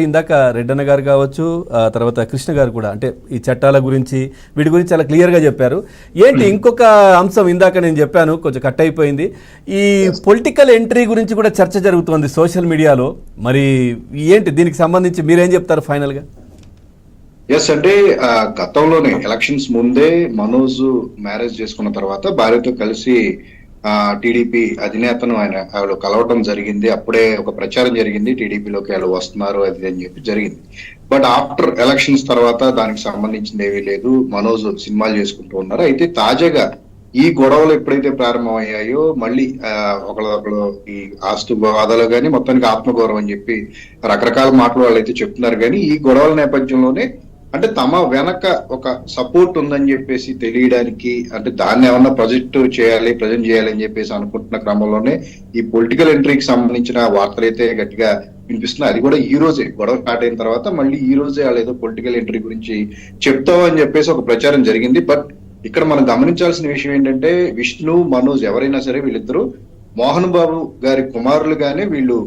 ఇందాక రెడ్డన్న గారు కావచ్చు, తర్వాత కృష్ణ గారు కూడా అంటే ఈ చట్టాల గురించి వీటి గురించి చాలా క్లియర్గా చెప్పారు. ఏంటి ఇంకొక అంశం ఇందాక నేను చెప్పాను, కొంచెం కట్ అయిపోయింది. ఈ పొలిటికల్ ఎంట్రీ గురించి కూడా చర్చ జరుగుతోంది సోషల్ మీడియాలో. మరి ఏంటి దీనికి సంబంధించి మీరేం చెప్తారు ఫైనల్గా? ఎస్ అంటే గతంలోనే ఎలక్షన్స్ ముందే మనోజ్ మ్యారేజ్ చేసుకున్న తర్వాత భార్యతో కలిసి టీడీపీ అధినేతను వాళ్ళు కలవటం జరిగింది. అప్పుడే ఒక ప్రచారం జరిగింది, టీడీపీలోకి వాళ్ళు వస్తున్నారు అది అని చెప్పి జరిగింది. బట్ ఆఫ్టర్ ఎలక్షన్స్ తర్వాత దానికి సంబంధించింది ఏమీ లేదు, మనోజ్ సినిమాలు చేసుకుంటూ ఉన్నారు. అయితే తాజాగా ఈ గొడవలు ఎప్పుడైతే ప్రారంభమయ్యాయో మళ్ళీ ఒకళ్ళు ఈ ఆస్తు వాదాలు కానీ మొత్తానికి ఆత్మగౌరవం అని చెప్పి రకరకాల మాటలు వాళ్ళు అయితే చెప్తున్నారు. కానీ ఈ గొడవల నేపథ్యంలోనే అంటే తమ వెనక ఒక సపోర్ట్ ఉందని చెప్పేసి తెలియడానికి, అంటే దాన్ని ఏమన్నా ప్రజెంట్ చేయాలి అని చెప్పేసి అనుకుంటున్న క్రమంలోనే ఈ పొలిటికల్ ఎంట్రీకి సంబంధించిన వార్తలు అయితే గట్టిగా వినిపిస్తున్నాయి. అది కూడా ఈ రోజే గొడవ స్టార్ట్ అయిన తర్వాత మళ్ళీ ఈ రోజే వాళ్ళు ఏదో పొలిటికల్ ఎంట్రీ గురించి చెప్తామని చెప్పేసి ఒక ప్రచారం జరిగింది. బట్ ఇక్కడ మనం గమనించాల్సిన విషయం ఏంటంటే విష్ణు, మనోజ్ ఎవరైనా సరే వీళ్ళిద్దరూ మోహన్ బాబు గారి కుమారులుగానే వీళ్ళు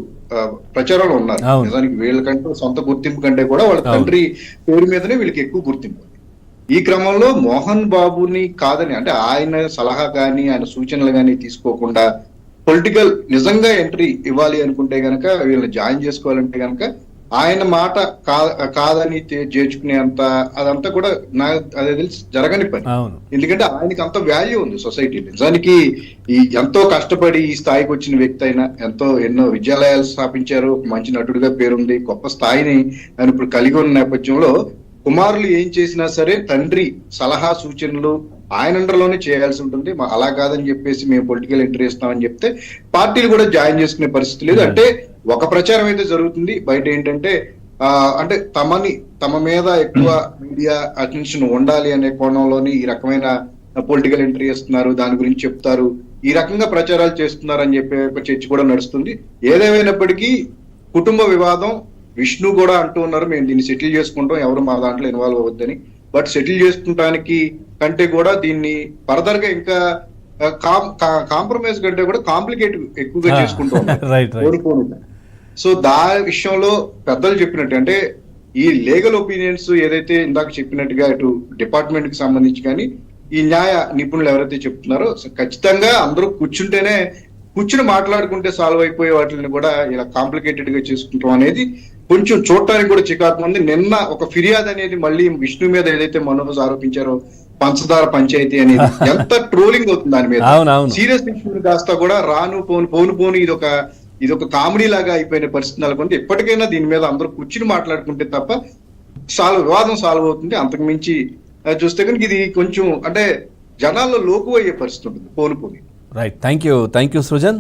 ప్రచారంలో ఉన్నారు. నిజానికి వీళ్ళకంటూ సొంత గుర్తింపు కంటే కూడా వాళ్ళ తండ్రి పేరు మీదనే వీళ్ళకి ఎక్కువ గుర్తింపు. ఈ క్రమంలో మోహన్ బాబుని కాదని, అంటే ఆయన సలహా కానీ ఆయన సూచనలు కానీ తీసుకోకుండా పొలిటికల్ నిజంగా ఎంట్రీ ఇవ్వాలి అనుకుంటే గనక, వీళ్ళని జాయిన్ చేసుకోవాలంటే గనక ఆయన మాట కాదని చేర్చుకునే అంత అదంతా కూడా అదే తెలిసి జరగని పని. ఎందుకంటే ఆయనకి అంత వాల్యూ ఉంది సొసైటీ. నిజానికి ఈ ఎంతో కష్టపడి ఈ స్థాయికి వచ్చిన వ్యక్తి అయినా, ఎన్నో విద్యాలయాలు స్థాపించారు, మంచి నటుడిగా పేరుంది, గొప్ప స్థాయిని ఆయన ఇప్పుడు కలిగి ఉన్న నేపథ్యంలో కుమారులు ఏం చేసినా సరే తండ్రి సలహా సూచనలు ఆయన అండర్లోనే చేయాల్సి ఉంటుంది. అలా కాదని చెప్పేసి మేము పొలిటికల్ ఎంట్రీ ఇస్తామని చెప్తే పార్టీలు కూడా జాయిన్ చేసుకునే పరిస్థితి లేదు. అంటే ఒక ప్రచారం అయితే జరుగుతుంది బయట ఏంటంటే అంటే తమ మీద ఎక్కువ మీడియా అటెన్షన్ ఉండాలి అనే కోణంలోని ఈ రకమైన పొలిటికల్ ఎంట్రీ ఇస్తున్నారు, దాని గురించి చెప్తారు, ఈ రకంగా ప్రచారాలు చేస్తున్నారు అని చెప్పే ఒక చర్చ కూడా నడుస్తుంది. ఏదేమైనప్పటికీ కుటుంబ వివాదం విష్ణు కూడా అంటూ ఉన్నారు, మేము దీన్ని సెటిల్ చేసుకుంటాం, ఎవరు మా దాంట్లో ఇన్వాల్వ్ అవ్వద్దని. బట్ సెటిల్ చేసుకుంటానికి కంటే కూడా దీన్ని ఫర్దర్ గా ఇంకా కాంప్రమైజ్ కంటే కూడా కాంప్లికేట్ ఎక్కువగా చేసుకుంటూ ఉన్నారు. సో దాని విషయంలో పెద్దలు చెప్పినట్టు అంటే ఈ లీగల్ ఒపీనియన్స్ ఏదైతే ఇందాక చెప్పినట్టుగా ఇటు డిపార్ట్మెంట్ కి సంబంధించి కానీ ఈ న్యాయ నిపుణులు ఎవరైతే చెప్తున్నారో ఖచ్చితంగా అందరూ కూర్చుని మాట్లాడుకుంటే సాల్వ్ అయిపోయే వాటిని కూడా ఇలా కాంప్లికేటెడ్ గా చేసుకుంటాం అనేది కొంచెం చూడటానికి కూడా చికాకు ఉంది. నిన్న ఒక ఫిర్యాదు అనేది మళ్ళీ విష్ణు మీద ఏదైతే మనోజ్ ఆరోపించారో పంచదార పంచాయతీ అనేది ఎంత ట్రోలింగ్ అవుతుంది దాని మీద. సీరియస్ ఇష్యూ కాస్త కూడా రాను పోను ఇదొక కామెడీ లాగా అయిపోయిన పరిస్థితి నెలకొంది. ఎప్పటికైనా దీని మీద అందరూ కూర్చుని మాట్లాడుకుంటే తప్ప వివాదం సాల్వ్ అవుతుంది. అంతకు మించి చూస్తే కనుక ఇది కొంచెం అంటే జనాల్లో లోకు అయ్యే పరిస్థితి ఉంటుంది పోను. Right, thank you Srujan.